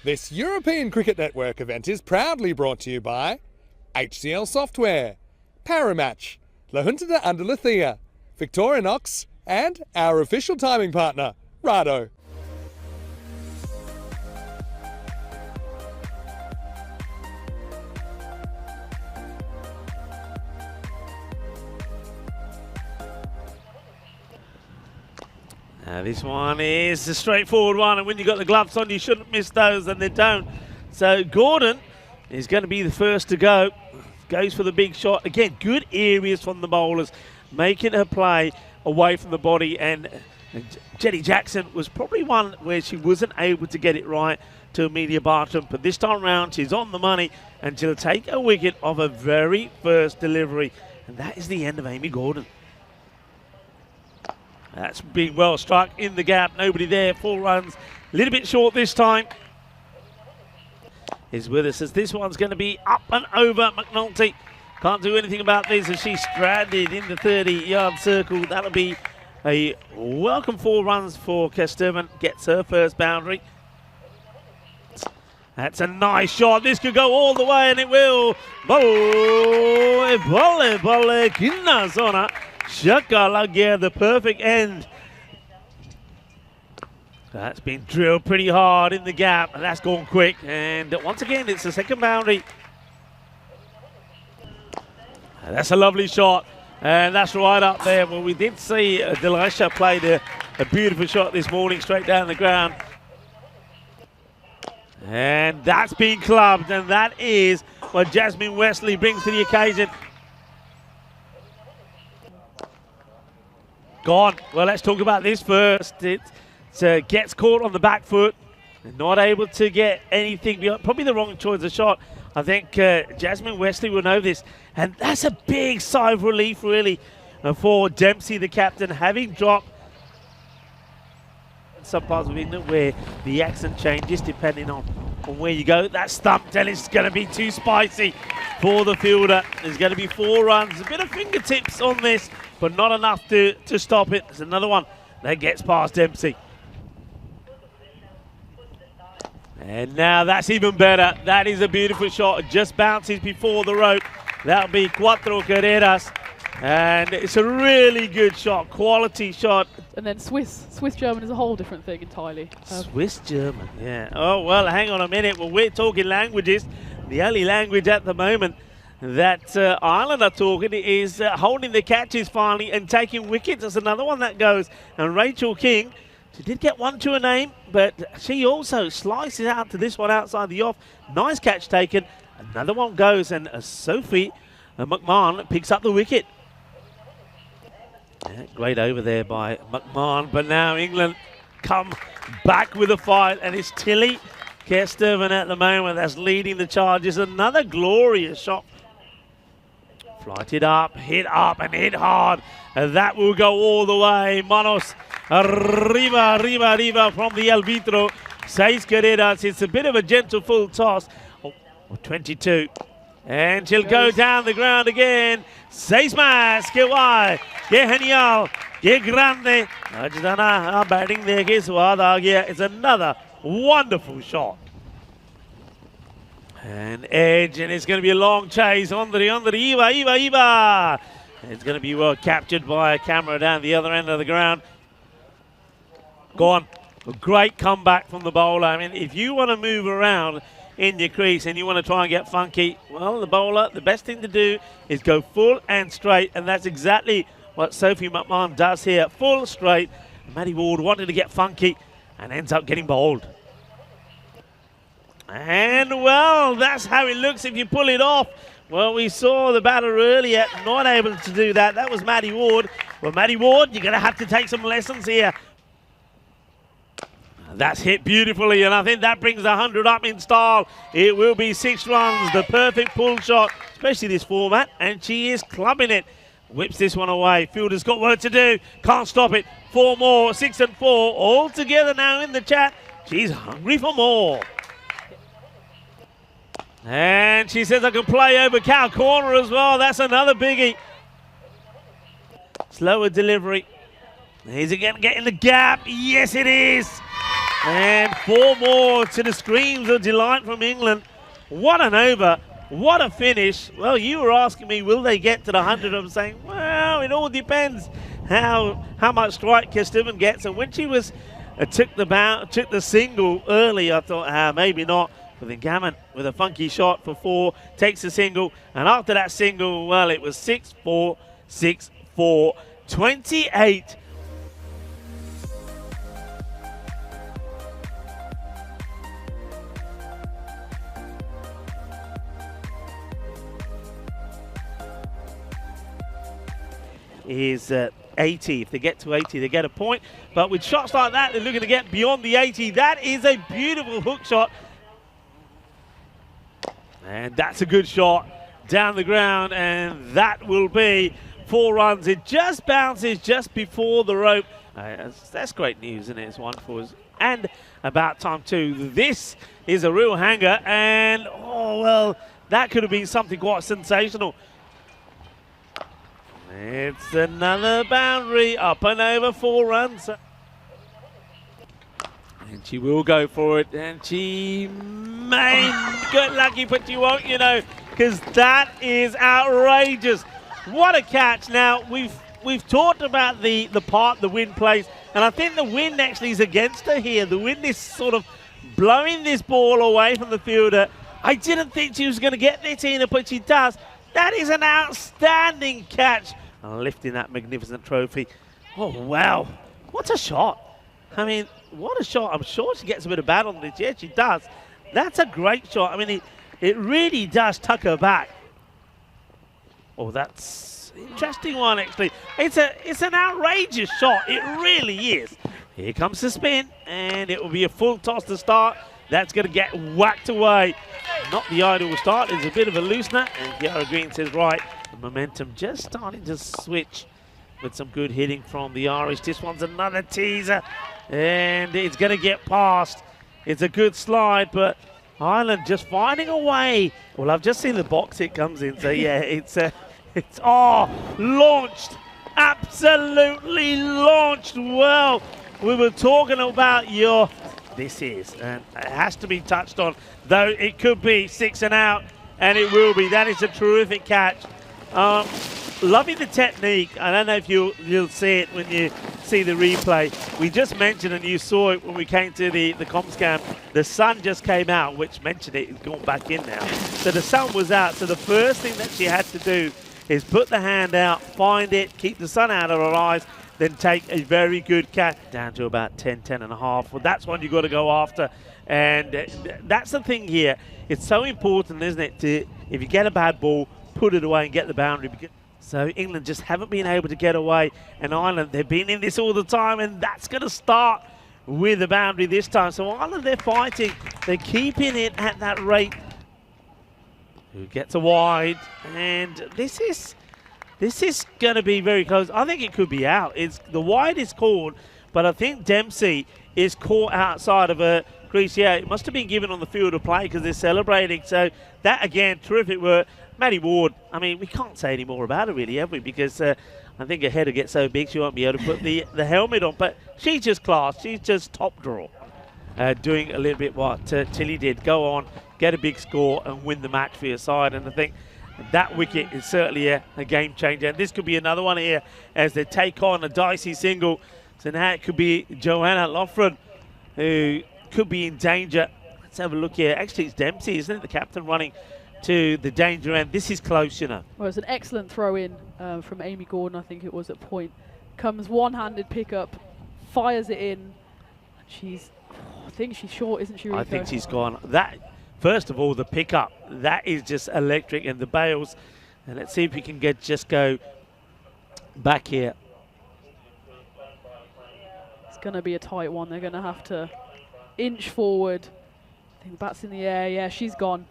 This European Cricket Network event is proudly brought to you by HCL Software, Paramatch, La Junta de Andalucía, Victorinox, and our official timing partner, Rado. This one is a straightforward one, and when you've got the gloves on, you shouldn't miss those, and they don't. So Gordon is going to be the first to go. Goes for the big shot. Again, good areas from the bowlers, making her play away from the body, and Jenny Jackson was probably one where she wasn't able to get it right to Amelia Bartram, but this time round she's on the money, and she'll take a wicket of her very first delivery, and that is the end of Amy Gordon. That's been well struck in the gap. Nobody there. 4 runs. A little bit short this time. Is with us as this one's going to be up and over. McNulty can't do anything about this as she's stranded in the 30-yard circle. That'll be a welcome 4 runs for Kesterman. Gets her first boundary. That's a nice shot. This could go all the way, and it will. Volley, kinna zona. Shakalagia, the perfect end. That's been drilled pretty hard in the gap, and that's gone quick. And once again, it's the second boundary. That's a lovely shot, and that's right up there. Well, we did see Delisha played a beautiful shot this morning, straight down the ground. And that's been clubbed, and that is what Jasmine Wesley brings to the occasion. Gone. Well, let's talk about this first. It gets caught on the back foot and not able to get anything beyond. Probably the wrong choice of shot. I think Jasmine Wesley will know this. And that's a big sigh of relief, really, for Dempsey, the captain, having dropped some parts of England where the accent changes depending on where you go. That stump, and it's going to be too spicy for the fielder. There's going to be 4 runs. A bit of fingertips on this, but not enough to stop it. There's another one that gets past Dempsey. And now that's even better. That is a beautiful shot. It just bounces before the rope. That'll be cuatro carreras. And it's a really good shot, quality shot. And then Swiss-German is a whole different thing entirely. Swiss-German, yeah. Oh, well, hang on a minute. Well, we're talking languages. The only language at the moment that Ireland are talking is holding the catches finally and taking wickets. There's another one that goes. And Rachel King, she did get one to her name, but she also slices out to this one outside the off. Nice catch taken. Another one goes, and Sophie McMahon picks up the wicket. Yeah, great over there by McMahon, but now England come back with a fight, and it's Tilly Kesterman at the moment that's leading the charges. Another glorious shot. Flighted up, and hit hard, and that will go all the way. Manos arriba from the arbitro. 6 carreras. It's a bit of a gentle full toss. 22. And she'll go down the ground again. 6 más, que guay, que genial, que grande. Batting there, que suave aa gaya. It's another wonderful shot. And edge, and it's going to be a long chase. Iva. It's going to be well captured by a camera down the other end of the ground. Gone. A great comeback from the bowler. I mean, if you want to move around in your crease and you want to try and get funky, well, the bowler, the best thing to do is go full and straight, and that's exactly what Sophie McMahon does here. Full straight. Maddie Ward wanted to get funky and ends up getting bowled. And, well, that's how it looks if you pull it off. Well, we saw the batter earlier not able to do that. That was Maddie Ward. Well, Maddie Ward, you're going to have to take some lessons here. That's hit beautifully, and I think that brings the 100 up in style. It will be 6 runs, the perfect pull shot, especially this format, and she is clubbing it. Whips this one away. Fielder's got work to do. Can't stop it. 4 more, 6 and 4, all together now in the chat. She's hungry for more. And she says I can play over cow corner as well. That's another biggie. Slower delivery. Is it going to get in the gap? Yes, it is. And 4 more to the screams of delight from England. What an over. What a finish. Well, you were asking me, will they get to the 100? I'm saying, well, it all depends how much strike Kirsten gets. And when she was took the single early, I thought, maybe not. But then Gammon with a funky shot for 4 takes the single. And after that single, well, it was 6-4, 6-4, 28. Is 80. If they get to 80, they get a point. But with shots like that, they're looking to get beyond the 80. That is a beautiful hook shot. And that's a good shot down the ground. And that will be 4 runs. It just bounces just before the rope. That's great news, isn't it? It's wonderful. And about time too. This is a real hanger. And, oh, well, that could have been something quite sensational. It's another boundary, up and over 4 runs. And she will go for it, and she may get lucky, but she won't, you know, because that is outrageous. What a catch. Now, we've talked about the part the wind plays, and I think the wind actually is against her here. The wind is sort of blowing this ball away from the fielder. I didn't think she was going to get there, Tina, but she does. That is an outstanding catch. Lifting that magnificent trophy. Oh, wow. What a shot. I mean, what a shot. I'm sure she gets a bit of bat on this. Yeah, she does. That's a great shot. I mean, it really does tuck her back. Oh, that's an interesting one, actually. It's an outrageous shot. It really is. Here comes the spin, and it will be a full toss to start. That's going to get whacked away. Not the ideal start. There's a bit of a loosener, and Kiara Green says, right, the momentum just starting to switch with some good hitting from the Irish. This one's another teaser, and it's going to get past. It's a good slide, but Ireland just finding a way. Well, I've just seen the box it comes in, so yeah, it's launched. Absolutely launched well. We were talking about this is, and it has to be touched on, though it could be 6 and out, and it will be. That is a terrific catch. Loving the technique. I don't know if you'll see it when you see the replay. We just mentioned, and you saw it when we came to the comms cam, the sun just came out, which mentioned it's gone back in now. So the sun was out. So the first thing that she had to do is put the hand out, find it, keep the sun out of her eyes, then take a very good catch down to about 10 and a half. Well, that's one you've got to go after. And that's the thing here. It's so important, isn't it, to, if you get a bad ball, put it away and get the boundary. So England just haven't been able to get away. And Ireland, they've been in this all the time, and that's going to start with the boundary this time. So Ireland, they're fighting. They're keeping it at that rate. Who gets a wide? And this is going to be very close. I think it could be out. The wide is called, but I think Dempsey is caught outside of a crease. Yeah, it must have been given on the field of play because they're celebrating. So that, again, terrific work. Maddie Ward, I mean, we can't say any more about her, really, have we? Because I think her head will get so big she won't be able to put the helmet on. But she's just class. She's just top draw. Doing a little bit what Tilly did. Go on, get a big score, and win the match for your side. And I think that wicket is certainly a game changer. And this could be another one here as they take on a dicey single. So now it could be Joanna Loughran who could be in danger. Let's have a look here. Actually, it's Dempsey, isn't it? The captain running to the danger end. This is close, you know. Well, it's an excellent throw-in from Amy Gordon, I think it was at point. Comes one-handed pickup, fires it in. I think she's short, isn't she, Rico? I think she's gone. That, first of all, the pickup, that is just electric, and the bails. And let's see if we can just go back here. It's going to be a tight one. They're going to have to inch forward. I think bat's in the air. Yeah, she's gone.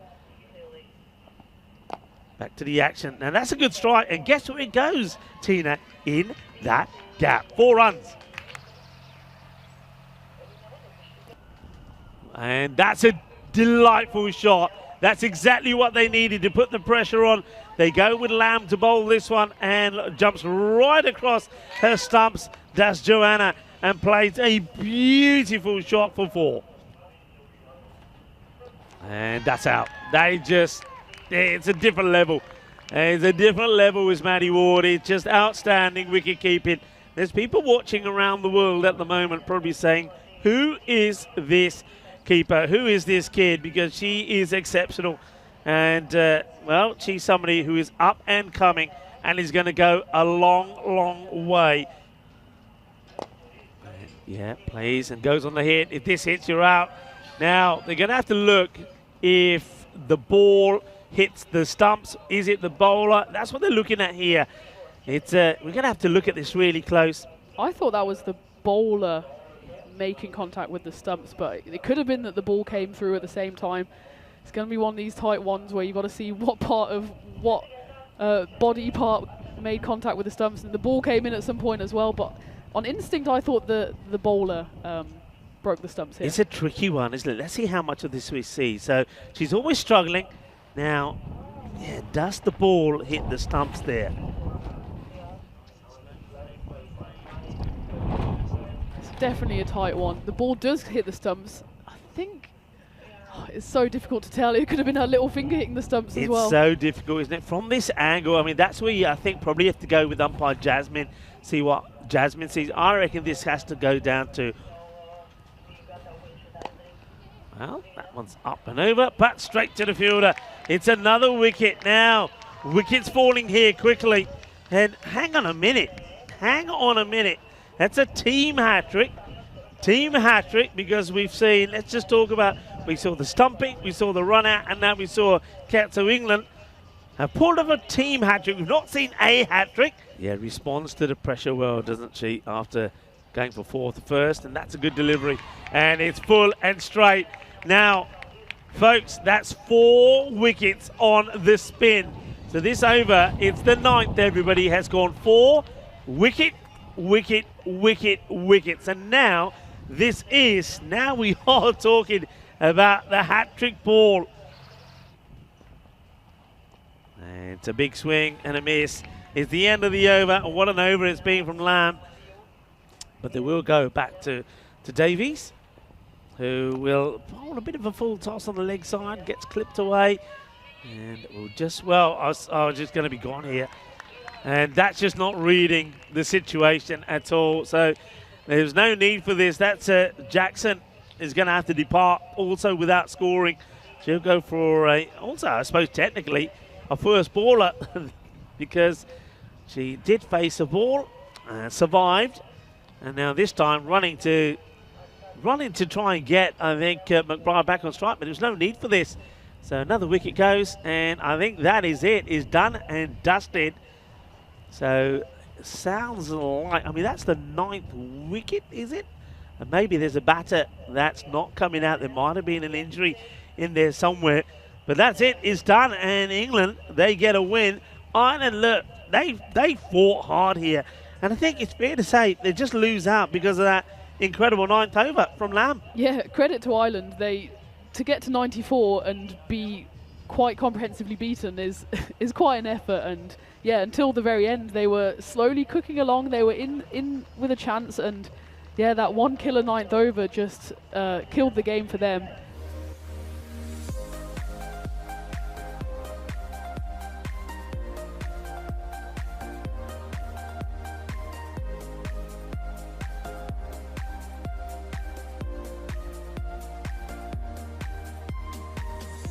Back to the action. Now that's a good strike. And guess where it goes, Tina? In that gap. 4 runs. And that's a delightful shot. That's exactly what they needed to put the pressure on. They go with Lamb to bowl this one and jumps right across her stumps. That's Joanna. and plays a beautiful shot for 4. And that's out. It's a different level. It's a different level with Maddie Ward. It's just outstanding wicket keeping. There's people watching around the world at the moment probably saying, who is this keeper? Who is this kid? Because she is exceptional. And, well, she's somebody who is up and coming and is going to go a long, long way. Yeah, plays and goes on the hit. If this hits, you're out. Now, they're going to have to look if the ball hits the stumps. Is it the bowler? That's what they're looking at here. It's we're going to have to look at this really close. I thought that was the bowler making contact with the stumps, but it could have been that the ball came through at the same time. It's going to be one of these tight ones where you've got to see what part of what body part made contact with the stumps, and the ball came in at some point as well, but on instinct I thought the bowler broke the stumps here. It's a tricky one, isn't it? Let's see how much of this we see. So she's always struggling. Now, yeah, does the ball hit the stumps there? It's definitely a tight one. The ball does hit the stumps. I think it's so difficult to tell. It could have been her little finger hitting the stumps as well. It's so difficult, isn't it? From this angle, I mean, that's where you, I think, probably have to go with umpire Jasmine, see what Jasmine sees. I reckon this has to go down to, well, that one's up and over, but straight to the fielder. It's another wicket now. Wickets falling here quickly. And hang on a minute. Hang on a minute. That's a team hat-trick. Team hat-trick, because we've seen, let's just talk about, we saw the stumping, we saw the run out, and now we saw Ketso England have pulled off a team hat-trick. We've not seen a hat-trick. Yeah, responds to the pressure well, doesn't she, after going for 4th first, and that's a good delivery. And it's full and straight. Now, folks, that's 4 wickets on the spin. So this over, it's the 9th, everybody, has gone 4 wicket, wicket, wicket, wickets. And now, now we are talking about the hat-trick ball. And it's a big swing and a miss. It's the end of the over, and what an over it's been from Lamb. But they will go back to Davies, who will bowl a bit of a full toss on the leg side, gets clipped away, and will just, well, I was just going to be gone here. And that's just not reading the situation at all. So there's no need for this. That's Jackson is going to have to depart also without scoring. She'll go for also, I suppose, technically, a first baller because she did face a ball, survived, and now this time running to try and get, I think, McBride back on strike, but there's no need for this. So another wicket goes, and I think that is it. Is done and dusted. So sounds like, I mean, that's the 9th wicket, is it? And maybe there's a batter that's not coming out. There might have been an injury in there somewhere. But that's it. It's done, and England, they get a win. Ireland, look, they fought hard here. And I think it's fair to say they just lose out because of that incredible 9th over from Lamb. Yeah, credit to Ireland. To get to 94 and be quite comprehensively beaten is quite an effort. And yeah, until the very end, they were slowly cooking along. They were in with a chance, and yeah, that one killer 9th over just killed the game for them.